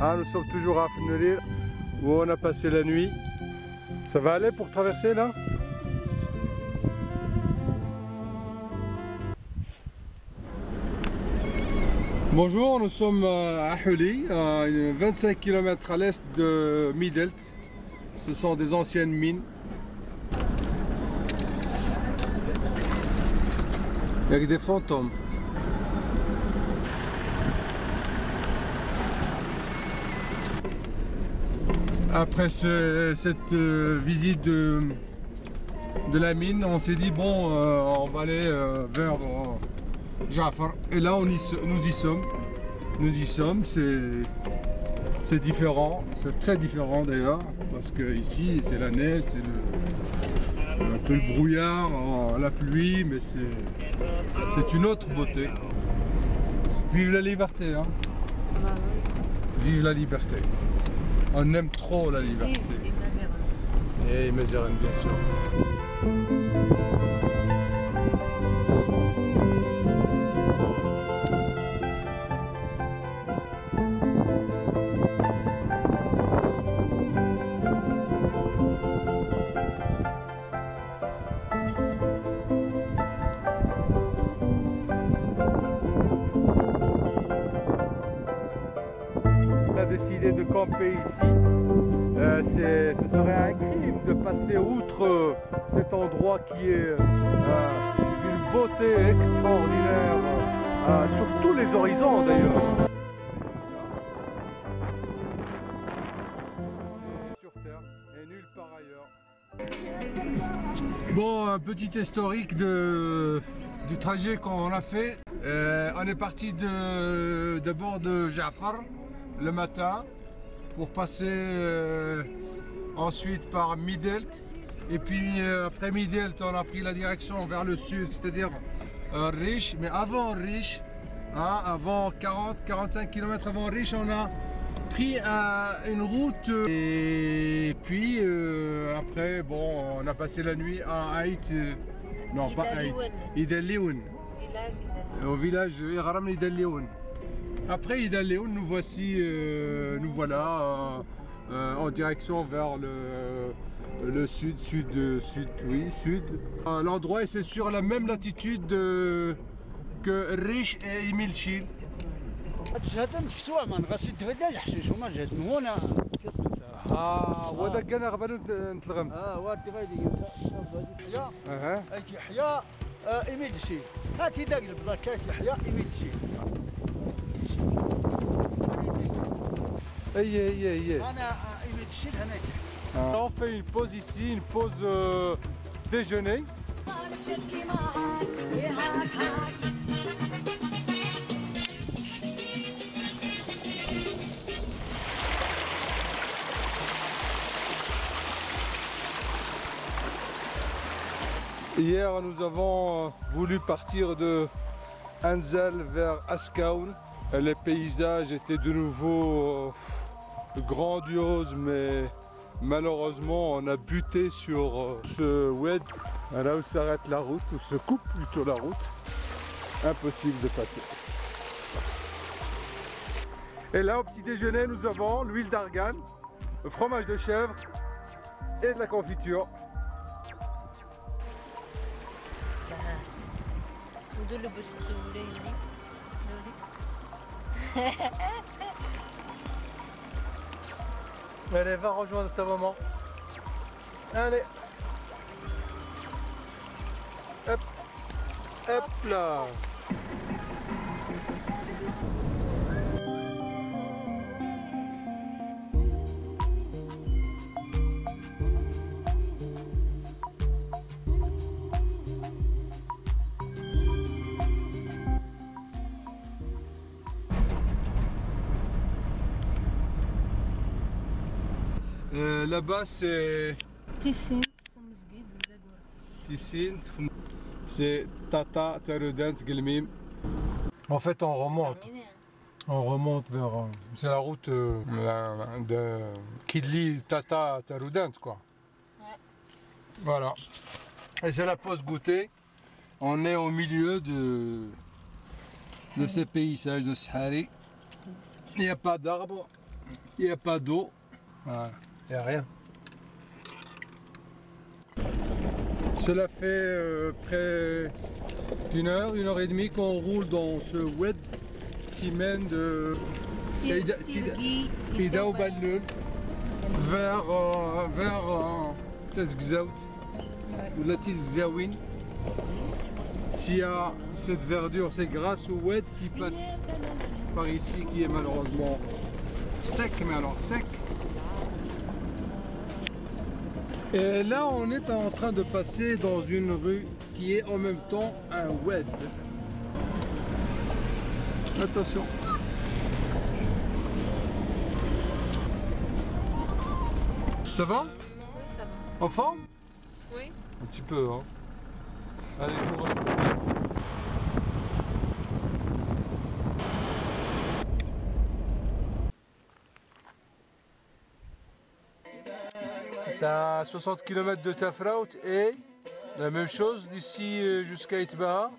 Ah, nous sommes toujours à Fenrir où on a passé la nuit. Ça va aller pour traverser là? Bonjour, nous sommes à Huli, à 25 km à l'est de Midelt. Ce sont des anciennes mines. Avec des fantômes. Après cette visite de la mine, on s'est dit bon, on va aller vers Jafar. Et là, nous y sommes. Nous y sommes. C'est différent. C'est très différent d'ailleurs, parce que ici, c'est la neige, c'est un peu le brouillard, la pluie, mais c'est une autre beauté. Vive la liberté, hein. Vive la liberté. On aime trop la liberté. Et Mazeran, bien sûr. On a décidé de camper ici. Ce serait un crime de passer outre cet endroit qui est d'une beauté extraordinaire sur tous les horizons d'ailleurs. C'est sur Terre et nulle part ailleurs. Bon, un petit historique du trajet qu'on a fait. On est parti d'abord de Jafar le matin pour passer ensuite par Midelt, et puis après Midelt on a pris la direction vers le sud, c'est-à-dire Riche, mais avant Riche, hein, avant 40-45 km avant Riche, on a pris une route, et puis après bon, on a passé la nuit à Haït, non pas Haït, Idalioun, au village Iram Idalioun. Après Idalioun, nous voilà en direction vers le sud. L'endroit, c'est sur la même latitude que Riche et Imilchil. وهذا كان غبان نتلغمت. وادي غادي ايتي حيا ايميل شي هاتي داك البلاكات الحيا ايميل شي. On fait une pause ici, une pause déjeuner. Hier, nous avons voulu partir de Anzal vers Askaoun. Les paysages étaient de nouveau grandioses, mais malheureusement on a buté sur ce oued, là où s'arrête la route, où se coupe plutôt la route. Impossible de passer. Et là au petit déjeuner nous avons l'huile d'argan, le fromage de chèvre et de la confiture. Allez, va rejoindre ta maman. Allez. Hop. Hop là. Là-bas c'est Tissine, c'est Tata Tarudant Gelmim. En fait on remonte vers c'est la route de Kidli Tata Tarudant quoi. Ouais. Voilà. Et c'est la pause goûter. On est au milieu de ces paysages de Sahari. Il n'y a pas d'arbres. Il n'y a pas d'eau. Voilà, il n'y a rien. Cela fait près d'une heure et demie qu'on roule dans ce wed qui mène de Pida au Balloul vers Tezgzaout ou la Tizgzaouine. S'il y a cette verdure, c'est grâce au wed qui passe par ici, qui est malheureusement sec, mais alors sec. Et là, on est en train de passer dans une rue qui est en même temps un wed. Attention. Ça va? Oui, ça va. En forme? Oui. Un petit peu, hein. Allez, cours. T'as 60 km de Tafraout et la même chose d'ici jusqu'à Itbaha.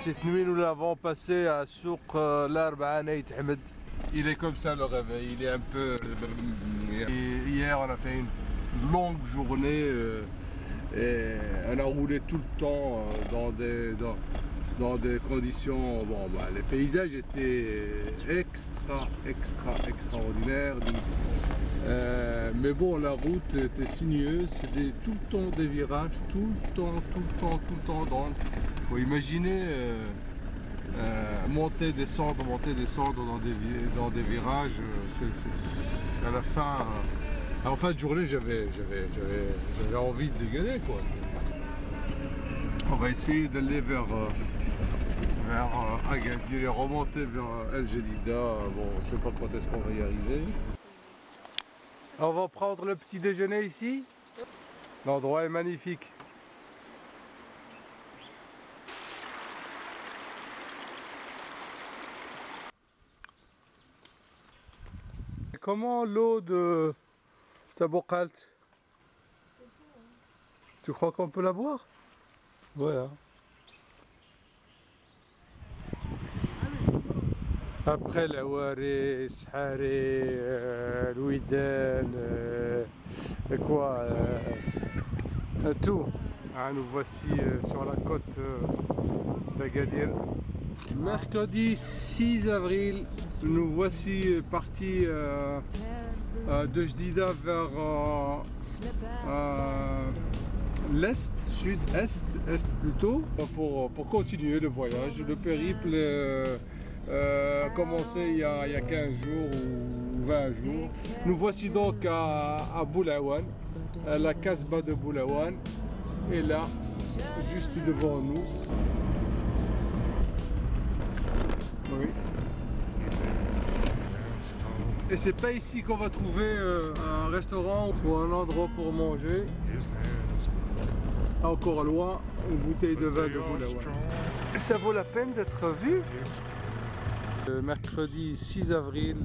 Cette nuit, nous l'avons passé à Souk l'Arba'a Neit Ahmed. Il est comme ça le réveil, il est un peu... Hier, on a fait une longue journée et on a roulé tout le temps dans des conditions... Bon, bah, les paysages étaient extraordinaires. Mais bon, la route était sinueuse, c'était tout le temps des virages, tout le temps. Donc, il faut imaginer monter, descendre dans des virages. C'est à la fin, en fin de journée, j'avais envie de dégueuler, quoi. On va essayer d'aller vers Agadir et remonter vers El Jadida. Bon, je sais pas quand est-ce qu'on va y arriver. On va prendre le petit déjeuner ici. L'endroit est magnifique. Comment l'eau de Taboukalt? Tu crois qu'on peut la boire? Ouais. Hein. Après la Waris, Hari, Louidan, quoi, tout. Ah, nous voici sur la côte d'Agadir. Mercredi 6 avril, nous voici partis de Jdida vers l'est, sud-est, est plutôt, pour continuer le voyage. Le périple commencé il y a 15 jours ou 20 jours. Nous voici donc à Boulaouane, à la Casbah de Boulaouane, et là, juste devant nous. Oui. Et c'est pas ici qu'on va trouver un restaurant ou un endroit pour manger. Encore loin, une bouteille de vin de Boulaouane. Ça vaut la peine d'être vu. Mercredi 6 avril,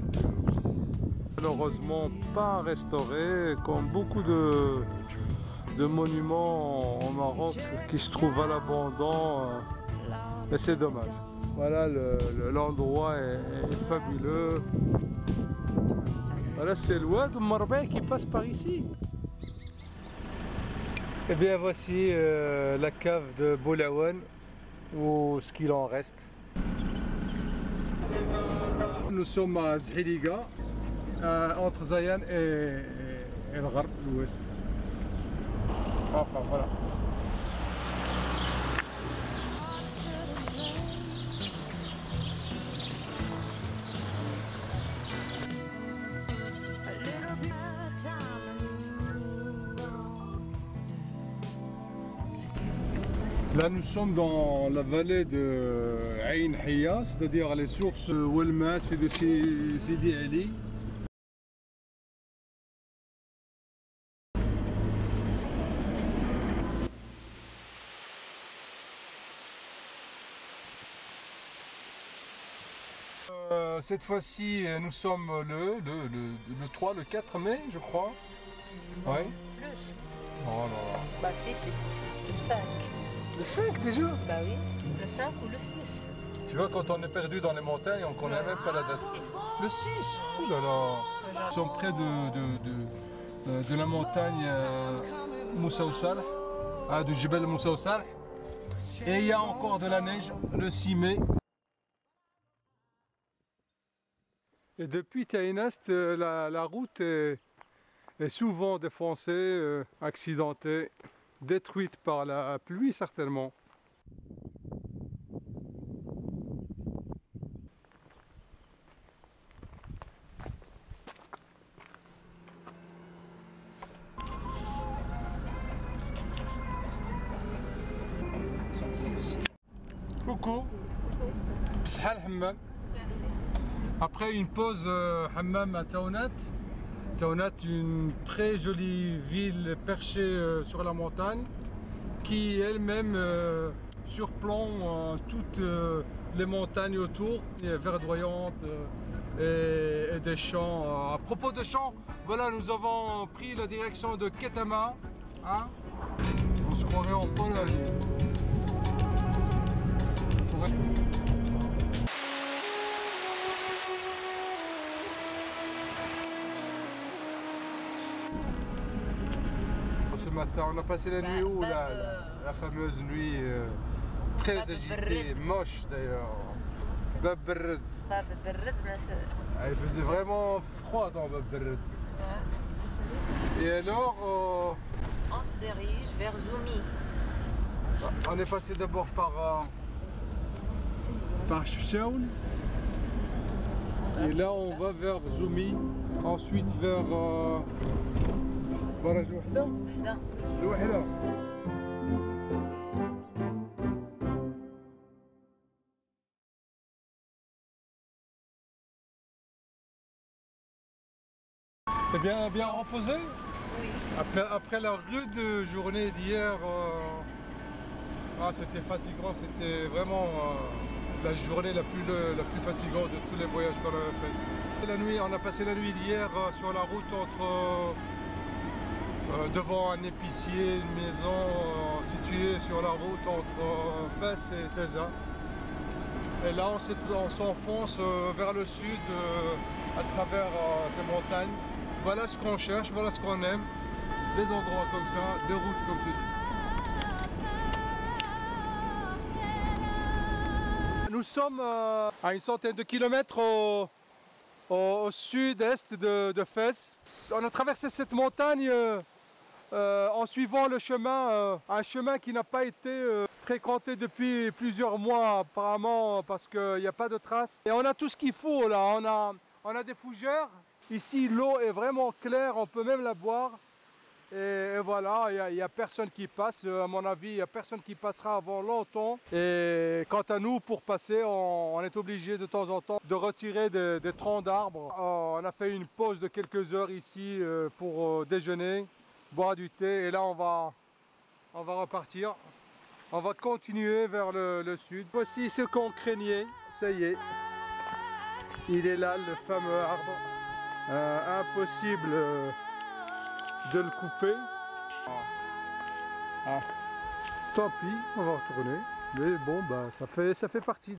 malheureusement pas restauré, comme beaucoup de monuments en Maroc qui se trouvent à l'abandon, et c'est dommage. Voilà, l'endroit est fabuleux. Voilà, c'est le Wad Marba qui passe par ici. Et bien voici la cave de Boulaouane, ou ce qu'il en reste. Nous sommes à Zhiliga, entre Zayan et le Gharb, l'ouest. Enfin voilà. Là, nous sommes dans la vallée de Ain Hiya, c'est-à-dire les sources Ouelmas et de Sidi Ali. Cette fois-ci, nous sommes le 3, le 4 mai, je crois. Oui. Plus. Oh là là. Bah si, le 5. 5 déjà? Bah oui, le 5 ou le 6. Tu vois, quand on est perdu dans les montagnes, on ne connaît même pas la date. Le 6. Ouh là là. Nous sommes près de la montagne Moussa Oussal, du Jebel Moussa Oussal. Et il y a encore de la neige le 6 mai. Et depuis Taïnast, la route est souvent défoncée, accidentée, détruite par la pluie certainement. Coucou. B'sahal hammam. Merci. Après une pause hammam à Taounat. Taounat, une très jolie ville perchée sur la montagne qui elle-même surplombe toutes les montagnes autour, verdoyantes et des champs. À propos de champs, voilà, nous avons pris la direction de Ketama. Hein, on se croirait en Pologne. Ce matin, on a passé la nuit où la fameuse nuit très agitée, moche d'ailleurs. Bab Berred. Il faisait vraiment froid dans Bab Berred. Et alors On se dirige vers Zoumi. on est passé d'abord par Chefchaouen. Et là on va vers Zoumi. Ensuite vers Baraj Louhda. Louhda. T'es bien reposé? Oui. Après la rude journée d'hier, c'était fatigant, c'était vraiment la journée la plus fatigante de tous les voyages qu'on avait fait. La nuit, on a passé la nuit d'hier sur la route devant un épicier, une maison située sur la route entre Fès et Taza. Et là, on s'enfonce vers le sud à travers ces montagnes. Voilà ce qu'on cherche, voilà ce qu'on aime. Des endroits comme ça, des routes comme ceci. Nous sommes à une centaine de kilomètres au sud-est de Fès. On a traversé cette montagne en suivant le chemin, un chemin qui n'a pas été fréquenté depuis plusieurs mois apparemment parce qu'il n'y a pas de traces. Et on a tout ce qu'il faut là, on a des fougères. Ici l'eau est vraiment claire, on peut même la boire. Et voilà, il n'y a personne qui passe, à mon avis, il n'y a personne qui passera avant longtemps. Et quant à nous, pour passer, on est obligé de temps en temps de retirer des troncs d'arbres. On a fait une pause de quelques heures ici pour déjeuner, boire du thé et là on va repartir. On va continuer vers le sud. Voici ce qu'on craignait, ça y est. Il est là, le fameux arbre. Impossible de le couper. Tant pis, on va retourner. Mais bon, ça fait partie.